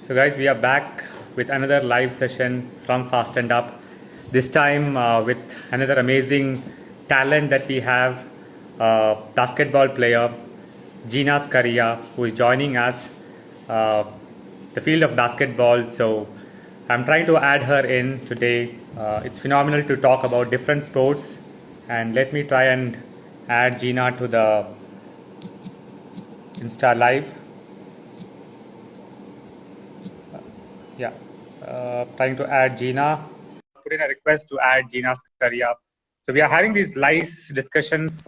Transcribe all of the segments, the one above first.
So, guys, we are back with another live session from Fast and Up. This time with another amazing talent that we have, basketball player Jeena who is joining us uh, the field of basketball. So, I'm trying to add her in today. It's phenomenal to talk about different sports, and let me try and add Jeena to the Insta Live. Yeah, trying to add Jeena. Put in a request to add Jeena's career. So we are having these live discussions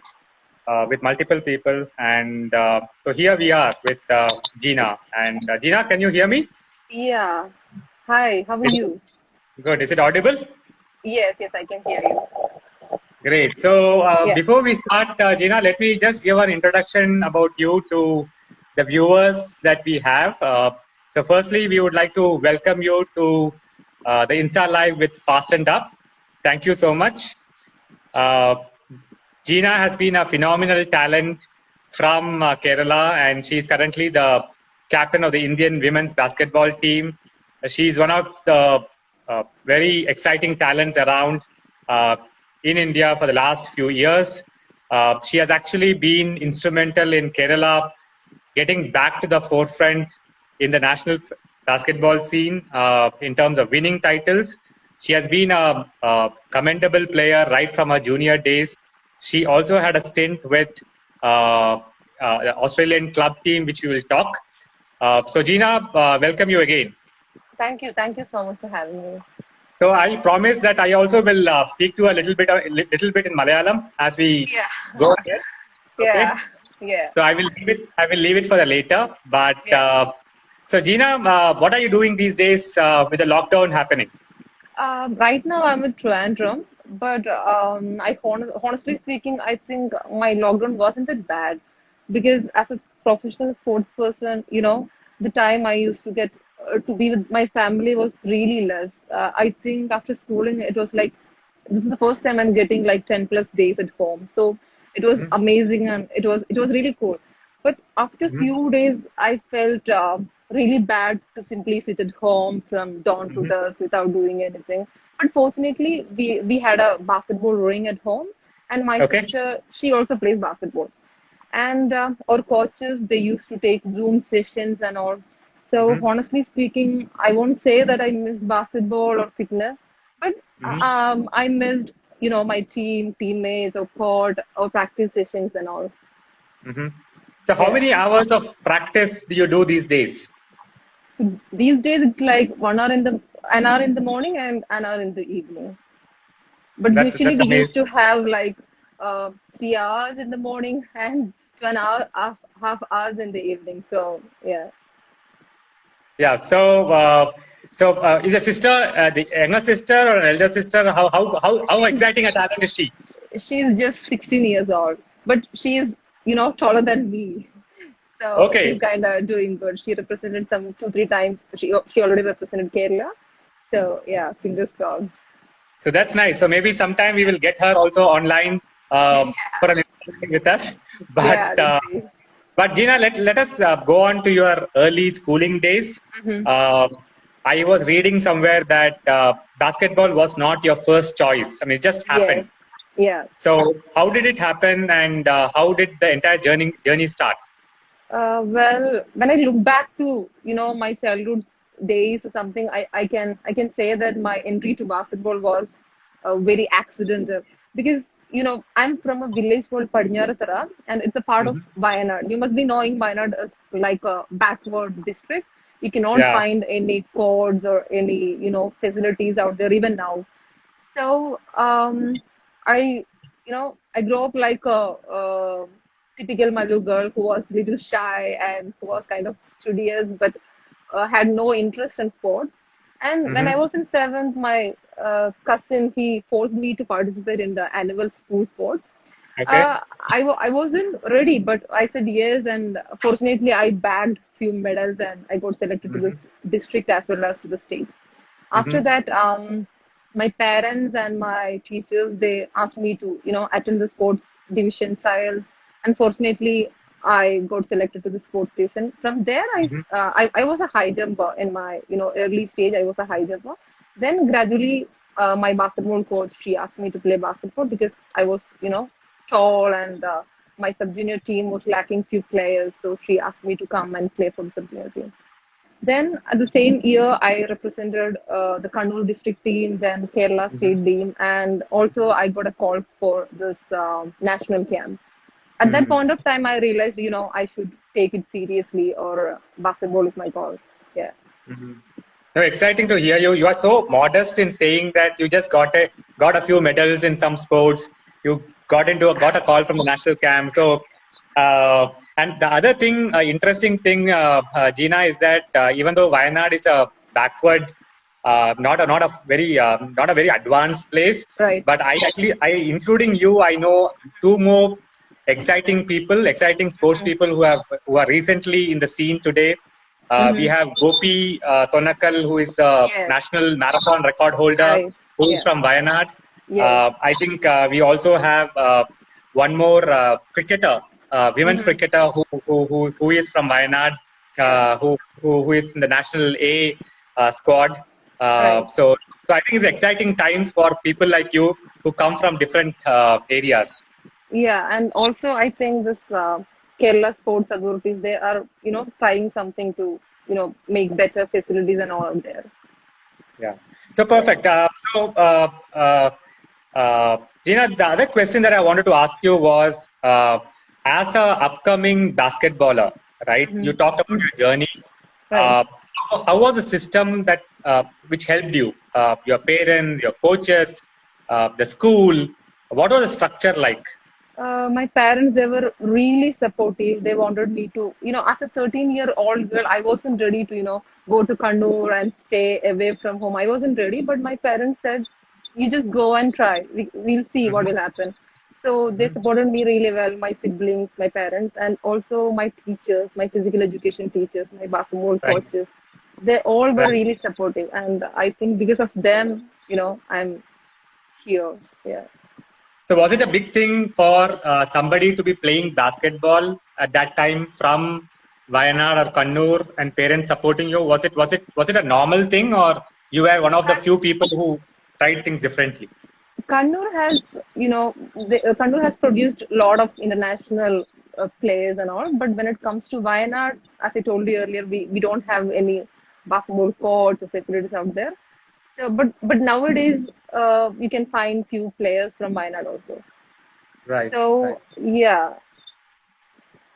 with multiple people, and so here we are with Jeena. And Jeena, can you hear me? Yeah. Hi, how are you? Good. Is it audible? Yes, I can hear you. Great. So Yeah. before we start, Jeena, let me just give an introduction about you to the viewers that we have. So firstly, we would like to welcome you to the Insta Live with Fast and Up. Thank you so much. Uh, Jeena has been a phenomenal talent from Kerala, and she's currently the captain of the Indian women's basketball team. She's one of the very exciting talents around in India for the last few years. She has actually been instrumental in Kerala getting back to the forefront in the national basketball scene in terms of winning titles. She has been a commendable player right from her junior days. She also had a stint with the Australian club team, which we will talk. So, Jeena, welcome you again. Thank you. Thank you so much for having me. So, I promise that I also will speak to a little bit in Malayalam as we Yeah. go ahead. Okay. Yeah. Yeah. So I will leave it. I will leave it for the later. But Yeah. so, Jeena, what are you doing these days with the lockdown happening? Right now I'm in Trivandrum, but honestly speaking, I think my lockdown wasn't that bad because as a professional sports person, the time I used to get to be with my family was really less. I think after schooling, it was like this is the first time I'm getting like 10 plus days at home. So it was Mm-hmm. amazing and it was really cool. But after Mm-hmm. few days, I felt really bad to simply sit at home from dawn to Mm-hmm. dusk without doing anything. But fortunately, we had a basketball ring at home, and my Okay. sister, she also plays basketball. And our coaches, they used to take Zoom sessions and all. So Mm-hmm. honestly speaking, I won't say that I missed basketball or fitness, but Mm-hmm. I missed, my teammates, or court, or practice sessions and all. Mm-hmm. So, how Yeah. many hours of practice do you do these days? These days it's like an hour in the morning and an hour in the evening. But usually That's we used amazing. to have like 3 hours in the morning and 1 hour half hours in the evening. So yeah. Yeah. So, is your sister the younger sister or an elder sister? How She's exciting a talent is she? she's just 16 years old, but she's taller than me. So she's Okay. kind of doing good. She represented some 2 3 times. She already represented Kerala. So yeah, fingers crossed. So that's nice. So maybe sometime we will get her also online for an interview with us. Yeah, But let's see. Gina, let us go on to your early schooling days. Hmm. Uh, I was reading somewhere that basketball was not your first choice. I mean, it just Yes. happened. Yeah. So how did it happen, and how did the entire journey start? Well, when I look back to my childhood days or something, I can say that my entry to basketball was very accidental because I'm from a village called Padinyaratara and it's a part of Hmm. Wayanad. You must be knowing Wayanad is like a backward district. You cannot Yeah. find any courts or any facilities out there even now. So I I grew up like a typical Malu girl who was little shy and who was kind of studious but had no interest in sports. And when Hmm. I was in seventh, my cousin he forced me to participate in the annual school sports. Okay. I wasn't ready, but I said yes, and fortunately I bagged few medals and I got selected to Hmm. this district as well as to the state. After Hmm. that, my parents and my teachers they asked me to attend the sports division trials. Unfortunately, I got selected to the sports station. From there, Mhm. I was a high jumper in my early stage. I was a high jumper. Then gradually, my basketball coach, she asked me to play basketball because I was tall, and my sub junior team was lacking few players. So she asked me to come and play for the sub junior team. Then at the same year, I represented the Kannur district team, then Kerala Mhm. state team, and also I got a call for this national camp. At that Mhm. point of time, I realized, I should take it seriously, or basketball is my call. Yeah. Mhm. No, exciting to hear you. You are so modest in saying that you just got a few medals in some sports. You got a call from the national camp. So, and the other thing, interesting thing, Jeena, is that even though Wayanad is a backward, not a very advanced place, Right. but including you, I know two more exciting sports people who are recently in the scene today. We Mm-hmm. have Gopi Tonakal, who is the Yes. national marathon record holder, Right. who is Yeah. from Wayanad. Yes. I think we also have one more cricketer, women's Mm-hmm. cricketer, who is from Wayanad, Yes. who is in the national A squad. Right. So I think it's exciting times for people like you who come from different areas. Yeah, and also I think this Kerala sports authorities, they are trying something to make better facilities and all out there. Yeah. So Yeah. perfect. Jeena, the other question that I wanted to ask you was, as a upcoming basketballer, right? You talked about Mm-hmm. your journey. Right. Uh, how was the system that which helped you? Your parents, your coaches, the school. What was the structure like? My parents, they were really supportive. They wanted me to, as a 13-year-old girl, I wasn't ready to, go to Kannur and stay away from home. I wasn't ready, but my parents said, you just go and try. We'll see what Hmm. will happen. So they Hmm. supported me really well, my siblings, my parents, and also my teachers, my physical education teachers, my basketball Right. coaches. They all were Right. really supportive. And I think because of them, I'm here. Yeah. So was it a big thing for somebody to be playing basketball at that time from Wayanad or Kannur and parents supporting you? Was it a normal thing, or you were one of the few people who tried things differently? Kannur has, Kannur has produced a lot of international players and all. But when it comes to Wayanad, as I told you earlier, we don't have any basketball courts or facilities out there. So, but nowadays, you can find few players from Wayanad also. Right, right. So yeah.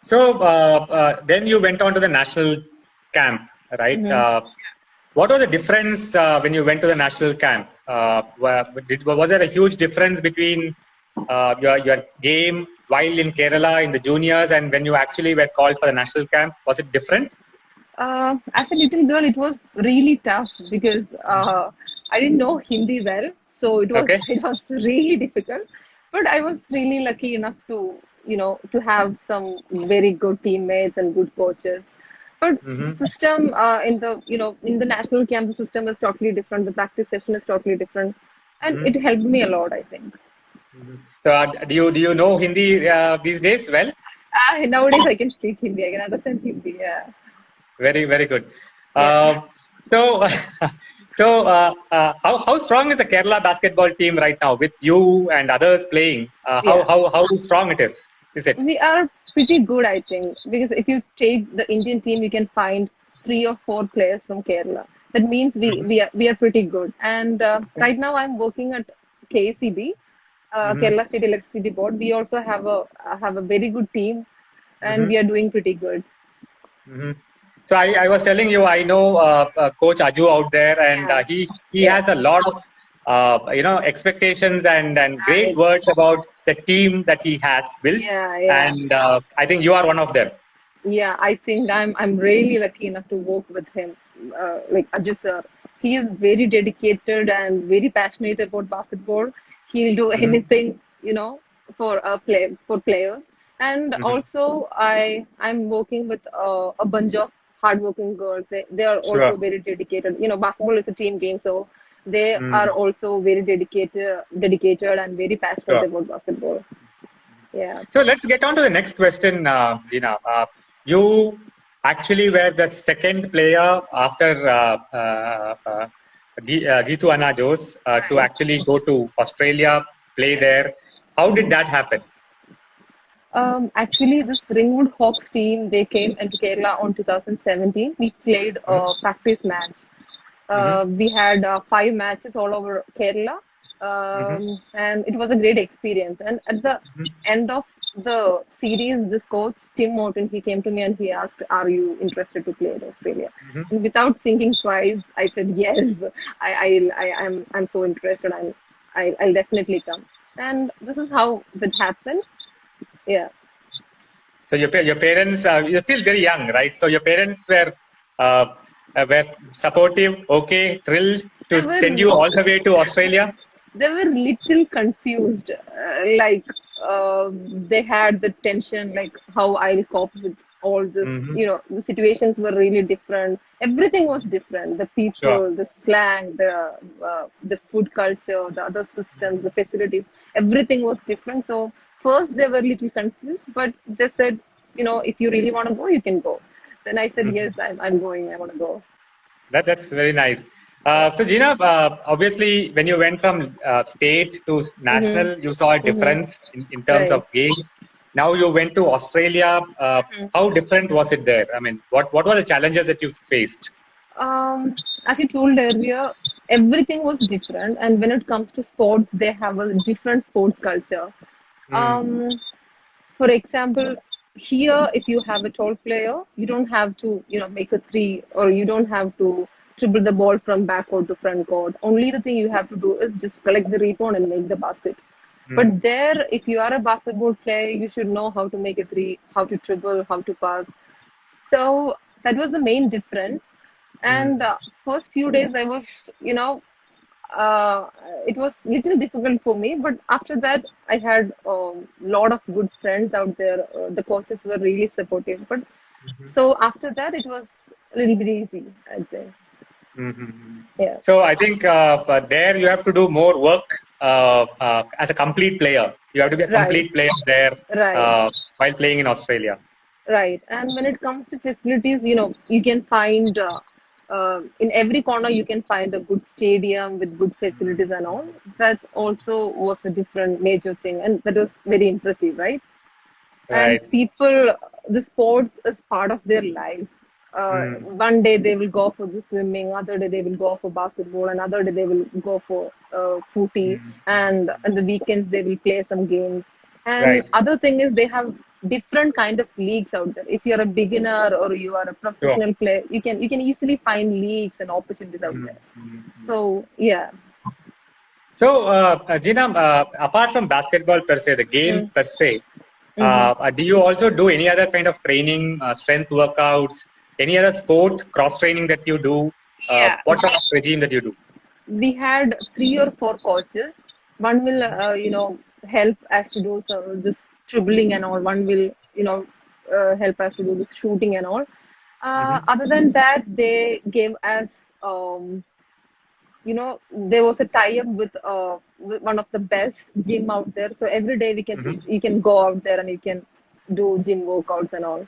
So then you went on to the national camp, right? Mhm. What was the difference when you went to the national camp? Was there a huge difference between your game while in Kerala in the juniors and when you actually were called for the national camp? Was it different? As a little girl, it was really tough because I didn't know Hindi well, so it was Okay. it was really difficult. But I was really lucky enough to to have some very good teammates and good coaches. But the Hmm. system in the in the national camp, the system is totally different. The practice session is totally different, and Hmm. it helped me a lot, I think. Hmm. So do you know Hindi these days? Well, Nowadays, I can speak Hindi. I can understand Hindi. Yeah, very good. yeah, Uh, so how strong is the Kerala basketball team right now with you and others playing? yeah. How strong it is? Is it? We are pretty good, I think, because if you take the Indian team, you can find 3 or 4 players from Kerala. That means Mhm. we are pretty good. And right now, I'm working at KCB, Mhm. Kerala State Electricity Board. We also have a very good team, and Mhm. we are doing pretty good. Mhm. So I was telling you, I know Coach Aju out there, and Yeah, he yeah, has a lot of expectations and great right. words about the team that he has built, Yeah, yeah. and I think you are one of them. Yeah, I think I'm really lucky enough to work with him. Like Ajay sir, he is very dedicated and very passionate about basketball. He'll do Hmm. anything, for for players. And Hmm. also, I'm working with a bunch of hardworking girls. They are also Sure. very dedicated. Basketball is a team game, so they are Mm. also very dedicated and very passionate Sure. about basketball. Yeah. So let's get on to the next question, Jeena. You actually were the second player after Gitu Anna Jose to Right. actually go to Australia, play there. How did that happen? Actually, this Ringwood Hawks team, they came into Kerala on 2017. We played Mm-hmm. a practice match. Mm-hmm. We had 5 matches all over Kerala, Mm-hmm. and it was a great experience. And at the end of the series, this coach Tim Morton, he came to me and he asked, "Are you interested to play in Australia?" Mm-hmm. And without thinking twice, I said yes. I'm so interested. I'll definitely come. And this is how that happened. Yeah. So your parents, you're still very young, right? So your parents uh, were supportive, okay, thrilled to They send you were all the way to Australia. they were little confused, like they had the tension, like how I'll cope with all this. Mm-hmm. The situations were really different. Everything was different. The Sure. people, the slang, the food culture, the other systems, the facilities, everything was different. So first they were little confused, but they said, if you really want to go, you can go. Then I said, yes, Mm-hmm. I'm going. I want to go. That's very nice. Yeah. So Jeena, obviously, when you went from state to Mm-hmm. national, you saw a Mm-hmm. difference in terms Right. of game. Now you went to Australia. How different was it there? I mean, what were the challenges that you faced? As you told earlier, everything was different, and when it comes to sports, they have a different sports culture. Mm, Um, for example, here, if you have a tall player, you don't have to, make a three, or you don't have to dribble the ball from back court to front court. Only the thing you have to do is just collect the rebound and make the basket. mm, But there, if you are a basketball player, you should know how to make a three, how to dribble, how to pass. So that was the main difference. And mm. first few days, I was, uh, it was little difficult for me. But after that, I had a lot of good friends out there. The coaches were really supportive. But so after that, it was a little bit easy, I'd say. Mm-hmm. Yeah. So I think but there you have to do more work as a complete player. You have to be a Right. complete player there Right. while playing in Australia. Right. And when it comes to facilities, you can find in every corner you can find a good stadium with good facilities and all. That also was a different major thing, and that was very impressive, right? And Right. people, the sports is part of their life. Mm, One day they will go for the swimming, other day they will go for basketball, another day they will go for footy, mm. and on the weekends they will play some games. And Right. other thing is they have different kind of leagues out there. If you're a beginner or you are a Sure. professional player, you can easily find leagues and opportunities out Mm, there. mm, mm. So yeah. So, Jeena, apart from basketball per se, the game Mm-hmm. per se, Mm-hmm. do you also do any other kind of training, strength workouts, any other sport cross training that you do? Yeah. What sort of regime that you do? We had 3 or 4 coaches. One will, help us to do this dribbling and all. One will, help us to do this shooting and all. Mm-hmm. Other than that, they gave us, there was a tie-up with one of the best gym out there. So every day Mm-hmm. you can go out there and you can do gym workouts and all.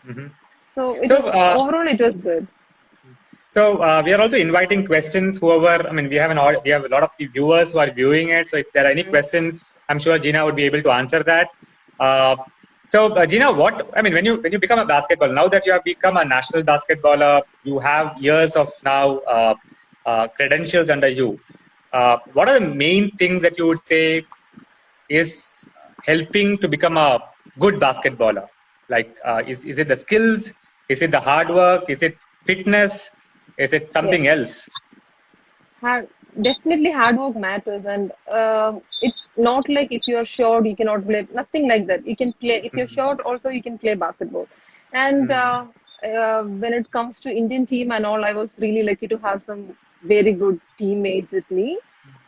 Mm-hmm. So it So, was overall it was good. we are also inviting questions. Whoever, I mean, we have a lot of the viewers who are viewing it. So, if there are any questions, I'm sure Jeena would be able to answer that. Uh, Jeena, when you become a basketball, now that you have become a national basketballer, you have years of now credentials under you. What are the main things that you would say is helping to become a good basketballer? Like, is it the skills? Is it the hard work? Is it fitness? Is it Yeah. something else? Hard, definitely hard work matters, and it's not like if you're short you cannot play. Nothing like that. You can play if you're Mm, short. Also, you can play basketball. And mm, when it comes to Indian team and all, I was really lucky to have some very good teammates with me.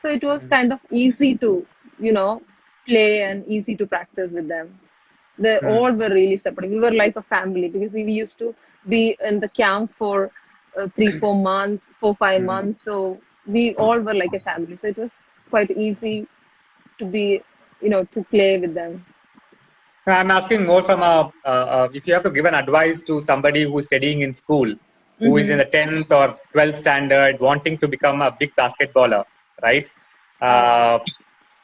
So it was mm, kind of easy to you know play and easy to practice with them. They mm, all were really supportive. We were like a family because we used to be in the camp for 3, 4 months, 4, 5 months. So we all were like a family. So it was quite easy to be, to play with them. I'm asking more from if you have to give an advice to somebody who's studying in school, who is in Mm-hmm. the 10th or 12th standard, wanting to become a big basketballer, right? Uh,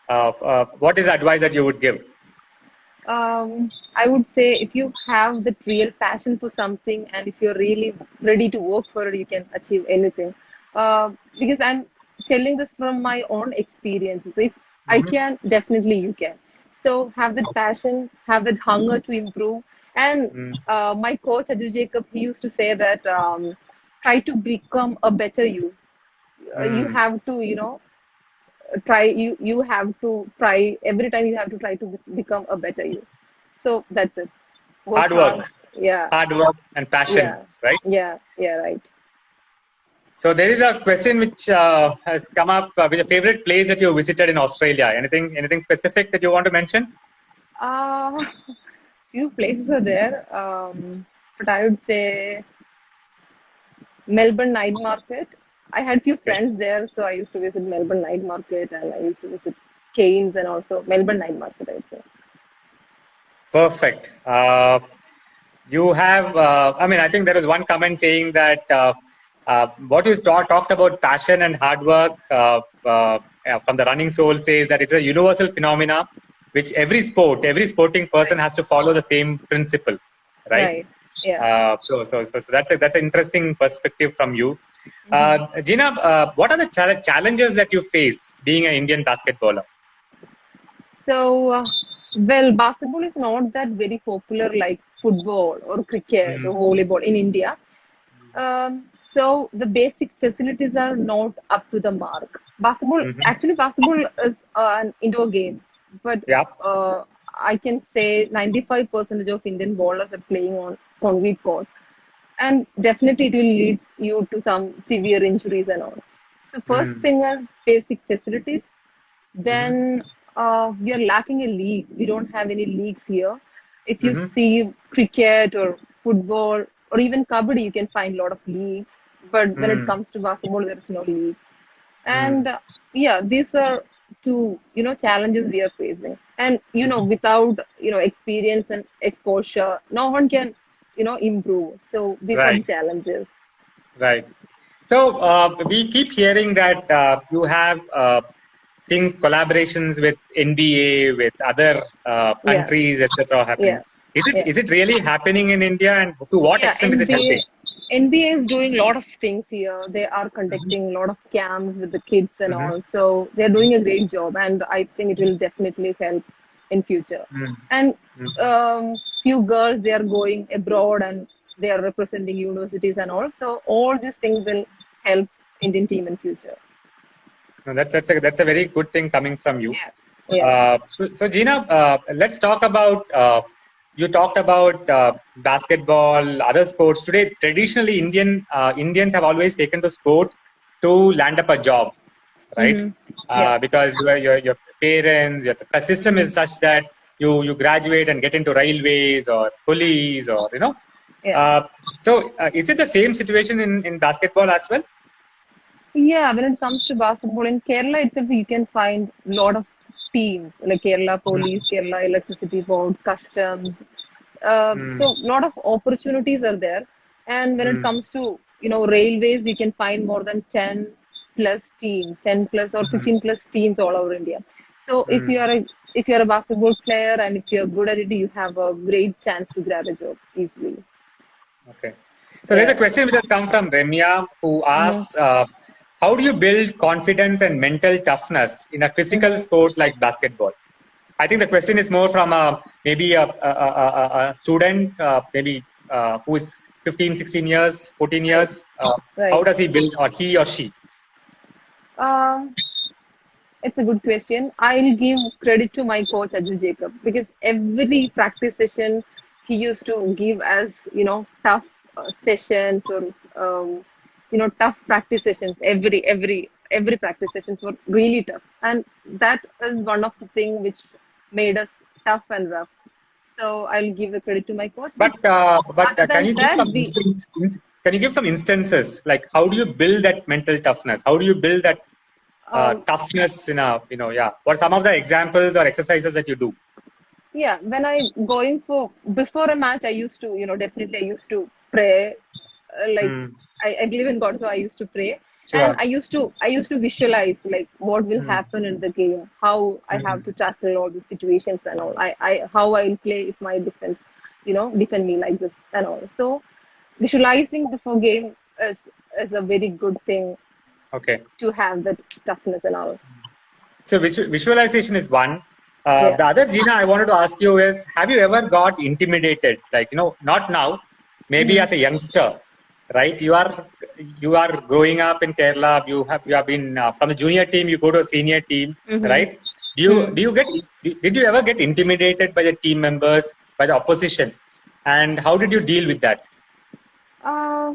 Uh, what is the advice that you would give? I would say if you have that real passion for something and if you're really ready to work for it, you can achieve anything. Because I'm telling this from my own experiences. If I Mm-hmm. can, definitely you can. So have that passion, have that hunger to improve. And Mm, my coach, Ajay Jacob, he used to say that try to become a better you. You mm. have to, try you have to try every time you have to try to become a better you. So that's it. Work Hard work, hard. Yeah, hard work and passion, yeah, right? yeah, right. So there is a question which has come up with a favorite place that you visited in Australia. Anything specific that you want to mention? uh few places are there, but I would say Melbourne night market. I had few Okay, friends there, so I used to visit Melbourne night market, and I used to visit Cairns and also Melbourne night market, I would say. perfect. You have, I mean, I think there was one comment saying that what you talked about passion and hard work from the running soul says that it's a universal phenomena which every sporting person has to follow the same principle, right? Right. Yeah. So that's an interesting perspective from you. Hmm. Jeena, what are the challenges that you face being an Indian basketballer? So, well, basketball is not that very popular like football or cricket or Mm-hmm. volleyball in India. So the basic facilities are not up to the mark. Mm-hmm. Basketball is an indoor game, but Yeah. uh, I can say 95% of Indian bowlers are playing on concrete court, and definitely it will lead you to some severe injuries and all. So first Mm-hmm. thing is basic facilities. Mm-hmm. Then we are lacking a league. We don't have any leagues here. If you Mm-hmm. see cricket or football or even kabaddi, you can find a lot of leagues. But when it comes to basketball, there is no league. Mm-hmm. And yeah, these are two challenges we are facing. And Mm-hmm. without experience and exposure, no one can improve. So these are the Right. challenges. Right. So we keep hearing that you have things collaborations with NBA, with other Yeah, countries, etc. happening. yeah, Is yeah. it really happening in India, and to what Yeah, extent is it helping? NBA is doing a lot of things here. They are Mm-hmm. conducting a lot of camps with the kids and Mm-hmm. all. So they're doing a great job, and I think it will definitely help in future. And Mm-hmm. few girls they are going abroad and they are representing universities and all. So all these things will help Indian team in future. No, that's a very good thing coming from you. Yeah, yeah. So Jeena, let's talk about. You talked about basketball, other sports. Today, traditionally, Indians have always taken to sport to land up a job, right? Mm-hmm. Yeah. Because your parents, the system Mm-hmm. is such that you graduate and get into railways or police or Yeah. Uh, so, is it the same situation in basketball as well? Yeah, when it comes to basketball in Kerala itself, you can find a lot of teams like Kerala Police, Kerala Electricity Board, Customs. Mm, So a lot of opportunities are there. And when it mm, comes to railways, you can find more than 10 plus teams, 10 plus or mm, 15 plus teams all over India. So mm. if you are a basketball player and if you're good at it, you have a great chance to grab a job easily. Okay. So there's a Yeah. question which has come from Remya who Mm-hmm. asks, how do you build confidence and mental toughness in a physical Mm-hmm. sport like basketball? I think the question is more from maybe a student, maybe who is 15, 16 years, 14 Right. years. How Right. does he build, or he or she? Um, It's a good question. I'll give credit to my coach Ajay Jacob because every practice session he used to give us, tough sessions or tough practice sessions. Every practice sessions were really tough, and that is one of the thing which made us tough and rough. So I'll give the credit to my coach. But But other can than you give that, some can you give some instances like how do you build that mental toughness? How do you build that um, toughness in a yeah? What are some of the examples or exercises that you do? Yeah, when I going for before a match, I used to, definitely I used to pray. Like Hmm. I believe in God, so I used to pray, and Sure. I used to visualize like what will Hmm. happen in the game, how I have Hmm. to tackle all the situations and all. I how I will play if my defense, defend me like this and all. So visualizing before game is a very good thing Okay. to have that toughness and all. So visualization is one. Yeah. The other, Gina, I wanted to ask you is: have you ever got intimidated? Like, not now, maybe Mm-hmm. as a youngster, right? You are growing up in Kerala. You have been from the junior team. You go to a senior team, right? Do you Mm-hmm. do you get did you ever get intimidated by the team members, by the opposition, and how did you deal with that? Uh,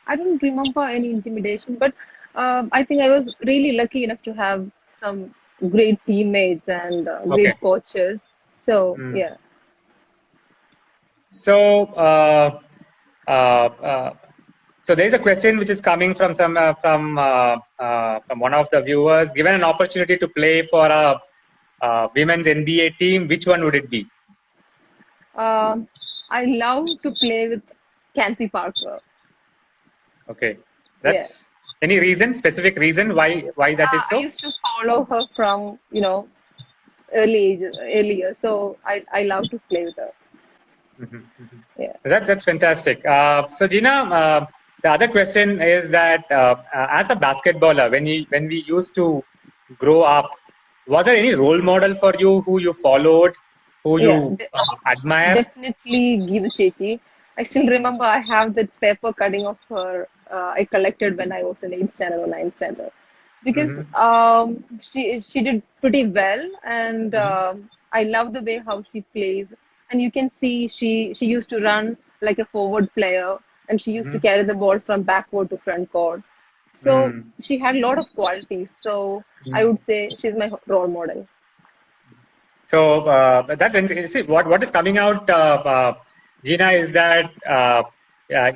I don't remember any intimidation, but I think I was really lucky enough to have some great teammates and Okay. great coaches. So Hmm. yeah, So, uh, uh, so there is a question which is coming from from one of the viewers. Given an opportunity to play for a women's NBA team, which one would it be? um, I love to play with Kansi Parker. Okay, Yeah, that's any reason, specific reason why that is I so? used to follow her from early age, earlier. So I love to play with her. Mhm, mhm. Yeah, That's fantastic. So Gina, the other question is that as a basketballer, when we used to grow up, was there any role model for you who you followed, who you yeah. admire? Definitely Geeta Chechi. I still remember I have that paper cutting of her I collected when I was in 8th standard or 9th standard. Because Hmm. she did pretty well, and Hmm. I love the way how she plays. And you can see she used to run like a forward player, and she used to Hmm. carry the ball from backward to front court. So Hmm. she had a lot of qualities. So I Hmm. would say she's my role model. So that's see what is coming out, Gina, is that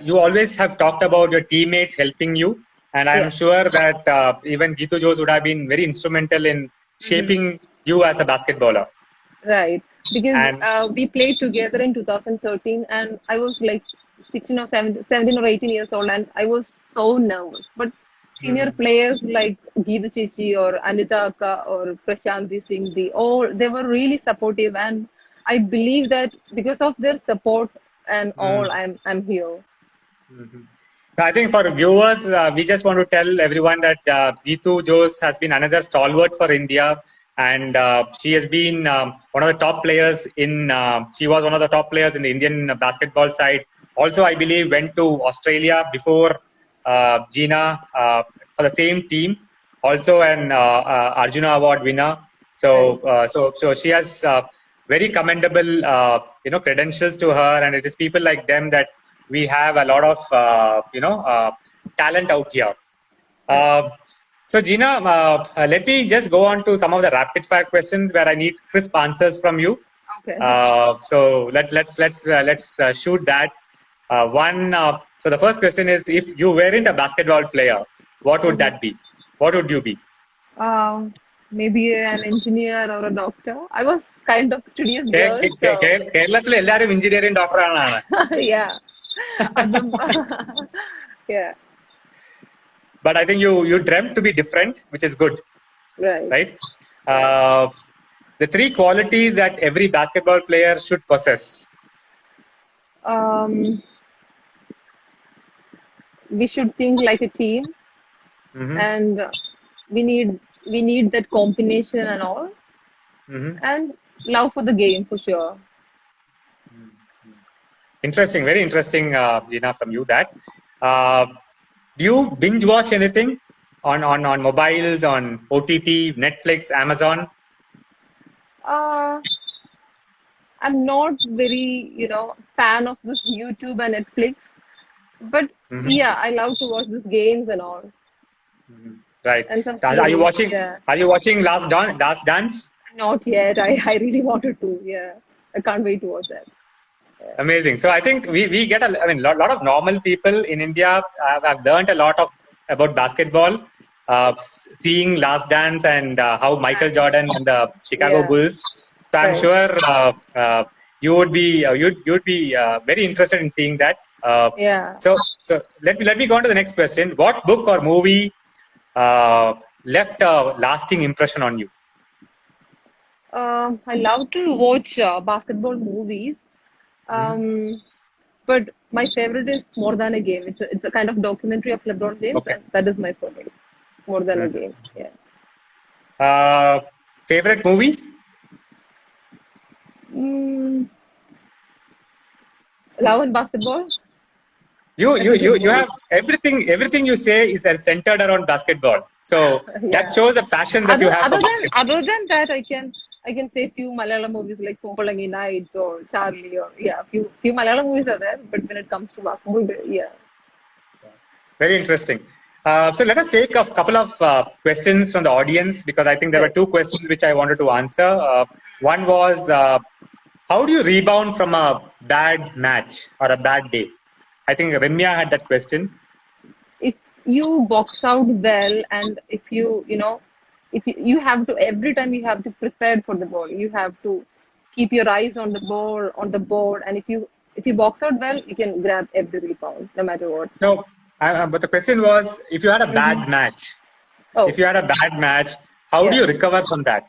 you always have talked about your teammates helping you, and I am Yeah. sure that even Gitu Jose would have been very instrumental in Mm-hmm. shaping you as a basketballer. Right, because And we played together in 2013, and I was like 16 or 17 or 18 years old, and I was so nervous. But senior mm, players like Geeta Chichi or Anita Akka or Prashanti Singh, they were really supportive, and I believe that because of their support and all, mm. I'm here. Mhm. I think for viewers, we just want to tell everyone that Geetu Jose has been another stalwart for India, and she has been one of the top players in. She was one of the top players in the Indian basketball side. Also, I believe went to Australia before Jeena for the same team. Also, an Arjuna Award winner. Right. So she has very commendable credentials to her, and it is people like them that we have a lot of talent out here. Right. Uh, so Gina, let me just go on to some of the rapid fire questions where I need crisp answers from you. Okay. So let's shoot that. One. So the first question is: if you weren't a basketball player, what would Mm-hmm. that be? What would you be? Maybe an engineer or a doctor. I was kind of studious girl, so കേരളത്തിലെ എല്ലാവരും engineering ഡോക്ടറാണ്. yeah. Adam, yeah, But I think you dreamt to be different, which is good, right, right? right. Uh, the three qualities that every basketball player should possess. Um, we should think like a team, Hmm. and we need that combination and all, Hmm. and love for the game for sure. Interesting, very interesting, Gina, from you that. Uh, do you binge watch anything on mobiles, on OTT, Netflix, Amazon? Uh, I'm not very, fan of this YouTube and Netflix, but Hmm. yeah, I love to watch these games and all, Hmm. Right. and some Are you series. watching? Yeah, Are you watching Last Dance? not yet. I really wanted to. Yeah, I can't wait to watch that. Yeah. Amazing. So I think we get I mean, lot of normal people in India have learned a lot of about basketball, seeing Last Dance and how Michael Right. Jordan and the Chicago Yeah. Bulls. So I'm Right. sure you'd be very interested in seeing that. Yeah. So let me go on to the next question. What book or movie left a lasting impression on you? I love to watch basketball movies. Mhm. Um, but my favorite is More Than a Game. It's a kind of documentary of LeBron James, Okay. and that is my favorite. More Than a Mhm. Game. Yeah. Uh, Favorite movie? Mm, Love and Basketball. You That's you a you good you movie. have everything you say is centered around basketball. So that Yeah. shows the passion that you have for basketball. Other than that, I can say few Malayalam movies like Kumpulangi Nights or Charlie or yeah, few Malayalam movies are there. But when it comes to basketball, yeah. Very interesting. So let us take a couple of questions from the audience because I think there were Right. two questions which I wanted to answer. One was how do you rebound from a bad match or a bad day? I think Remya had that question. If you box out well and if you know if you have to every time you have to prepare for the ball, you have to keep your eyes on the ball on the board, and if you box out well, you can grab every rebound no matter what. No, but the question was if you had a Hmm. bad match, if Oh, you had a bad match, how do yeah. you recover from that?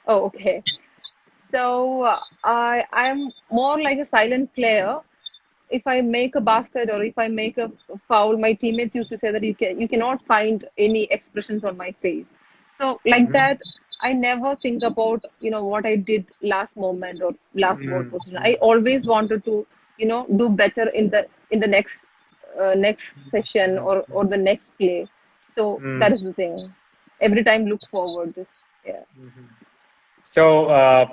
Oh, okay. So I'm more like a silent player. If I make a basket or if I make a foul, my teammates used to say that you cannot find any expressions on my face. So like Mhm. that, I never think about what I did last moment or last ball Mm, position. I mm, always wanted to do better in the next session mm, or the next play. So mm, that is the thing. Every time look forward. Just yeah. mhm. So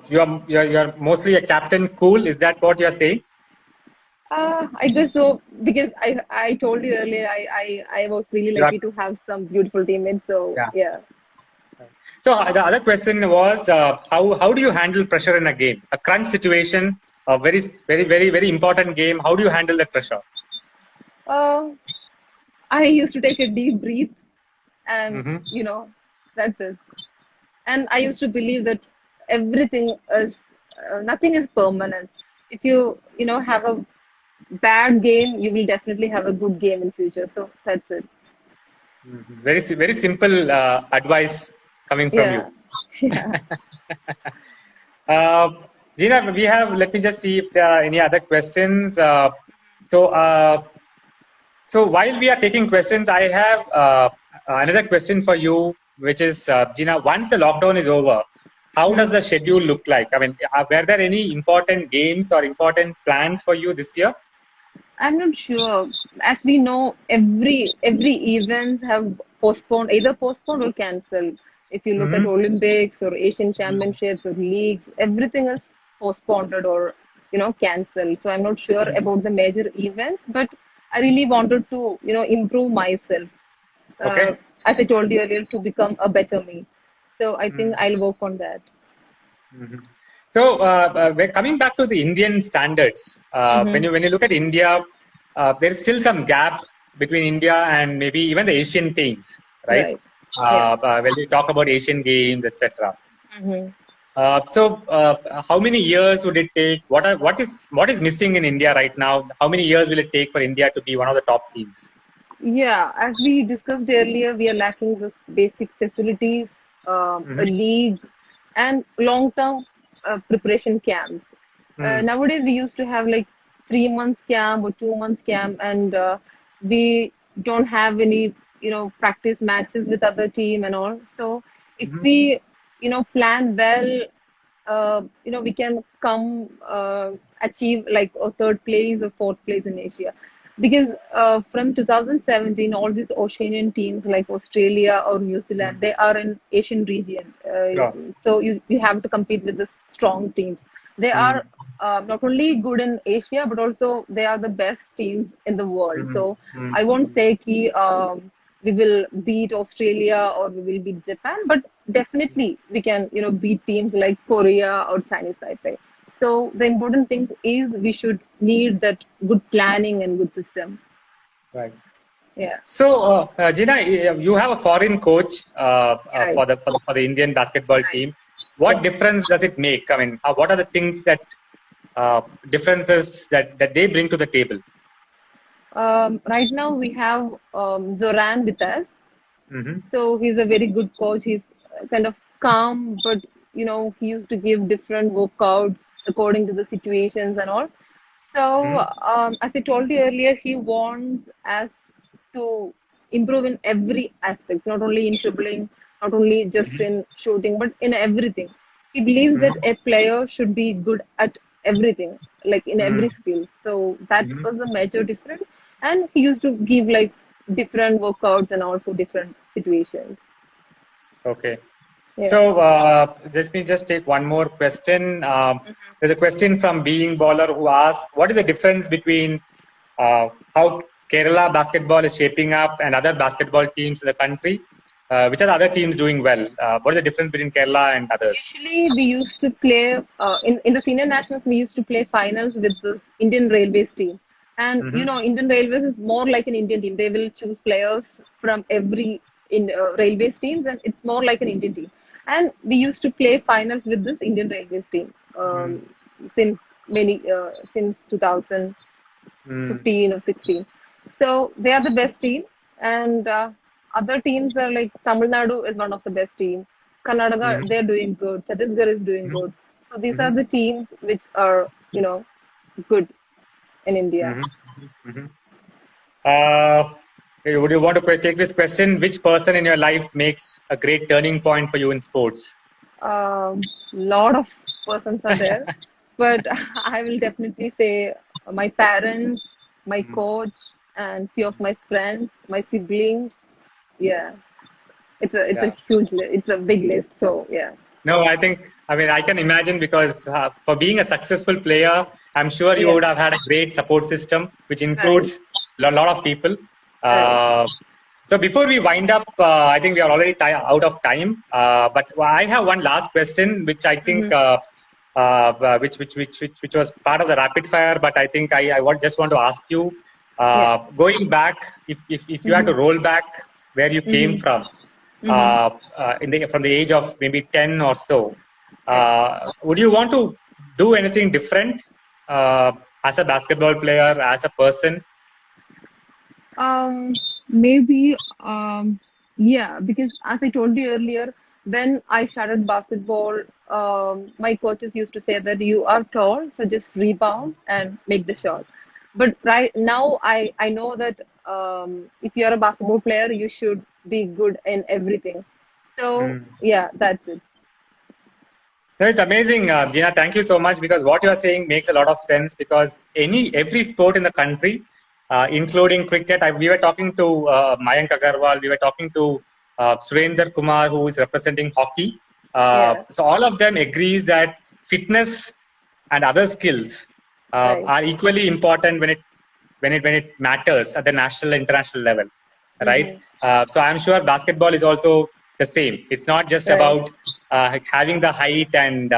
you're mostly a captain cool. Is that what you're saying? I guess so because I told you earlier I was really You are, lucky to have some beautiful teammates. So yeah. yeah. So the other question was how do you handle pressure in a game, a crunch situation, a very important game? How do you handle that pressure? Uh, I used to take a deep breath and Hmm. that's it. And I used to believe that everything is nothing is permanent. If you have a bad game, you will definitely have a good game in future. So that's it. Very simple advice coming from you. Yeah. Yeah. Uh, Gina, we have. Let me just see if there are any other questions. So, uh, so while we are taking questions, I have another question for you, which is Gina. Once the lockdown is over, how does Mhm. the schedule look like? I mean, were there any important games or important plans for you this year? I'm not sure. As we know, every events have postponed, either postponed or cancelled. If you look at Mm-hmm. Olympics or Asian Championships or leagues, everything is postponed or cancelled. So I'm not sure about the major events, but I really wanted to improve myself. Uh, Okay. as I told you earlier, to become a better me. So I think Mm-hmm. I'll work on that. So, we're coming back to the Indian standards. Mm-hmm. When you look at India, there is still some gap between India and maybe even the Asian teams, right? Right. Yeah. When we talk about Asian games, etc. Mm-hmm. How many years would it take? What is missing in India right now? How many years will it take for India to be one of the top teams? Yeah, as we discussed earlier, we are lacking this basic facilities, a Mm-hmm. league, and long-term preparation camps. Mm-hmm. Nowadays, we used to have like 3 months camp or 2 months camp, and we don't have any, practice matches with other team and all. So if we, plan well, we can come achieve like a third place or fourth place in Asia. Because from 2017, all these Oceanian teams like Australia or New Zealand, they are in Asian region. Sure. So you have to compete with the strong teams. They Mm-hmm. are not only good in Asia, but also they are the best teams in the world. So I won't Mm-hmm. say ki, we will beat Australia or we will beat Japan, but definitely we can, beat teams like Korea or Chinese Taipei. So the important thing is we should need that good planning and good system. Right. Yeah. So, Gina, you have a foreign coach Right. for the Indian basketball Right. team. what Yes. difference does it make? I mean, what are the things that differences that they bring to the table? Right now we have Zoran with us. Mm-hmm. So he's a very good coach. He's kind of calm, but he used to give different workouts according to the situations and all. So, Mm-hmm. as I told you earlier, he wants us to improve in every aspect, not only in dribbling, not only just in shooting, but in everything. He believes that a player should be good at everything, like in every Mm-hmm. skill. So that Mm-hmm. was a major difference. And he used to give like different workouts and all for different situations. Okay. Yeah. So let me just take one more question. There's a question from Being Baller who asked, what is the difference between how Kerala basketball is shaping up and other basketball teams in the country? Which are the other teams doing well? What is the difference between Kerala and others? Usually, we used to play in the senior nationals. We used to play finals with the Indian Railways team, and Mm-hmm. Indian Railways is more like an Indian team. They will choose players from every in Railways teams, and it's more like an Indian team. And we used to play finals with this Indian Railways team since since 2000. Mm-hmm. 15 or 16. So they are the best team, and other teams are like Tamil Nadu is one of the best teams. Karnataka, they're doing good. Chhattisgarh is doing Mm-hmm. good. So these are Mm-hmm. the teams which are, good in India. Mm-hmm. Mm-hmm. Would you want to take this question? Which person in your life makes a great turning point for you in sports? Lot of persons are there, but I will definitely say my parents, my coach, and few of my friends, my siblings. Yeah, it's a Yeah. it's a big list. So yeah. No, I mean, I can imagine because for being a successful player, I'm sure you Yeah, would have had a great support system, which right, includes a lot of people. right. Uh, so before we wind up, I think we are already out of time. But I have one last question, which I think, Mm-hmm. which was part of the rapid fire. But I think just want to ask you, Yeah. going back, if you had Mm-hmm. to roll back where you came Mm-hmm. from, Mm-hmm. from the age of maybe 10 or so, Yeah. would you want to do anything different as a basketball player, as a person? Maybe, yeah, because as I told you earlier, when I started basketball, my coaches used to say that you are tall, so just rebound and make the shot. But right now, I know that if you're a basketball player, you should be good in everything. So Mm. yeah, that's it. No, it's amazing, Jeena. Thank you so much because what you are saying makes a lot of sense. Because every sport in the country, including cricket, we were talking to Mayank Agarwal, we were talking to Surendra Kumar, who is representing hockey. Yeah, So all of them agrees that fitness and other skills right. are equally important when it matters at the national international level, right? Mm-hmm. So I'm sure basketball is also the same. It's not just Right. about having the height and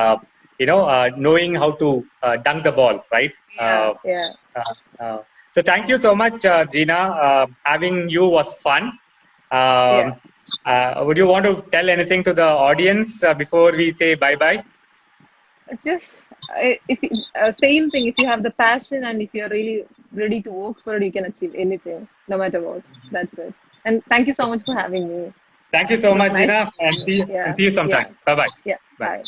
knowing how to dunk the ball, right? Yeah, yeah. Uh, uh, so thank you so much, Jeena. Having you was fun. Yeah. Would you want to tell anything to the audience before we say bye bye? Just same thing. If you have the passion and if you're really ready to work for it, you can achieve anything, no matter what. That's it. And thank you so much for having me. Thank you It so was much, nice. Jeena, and see Yeah, you sometime. yeah, Bye bye. yeah. Bye. Bye.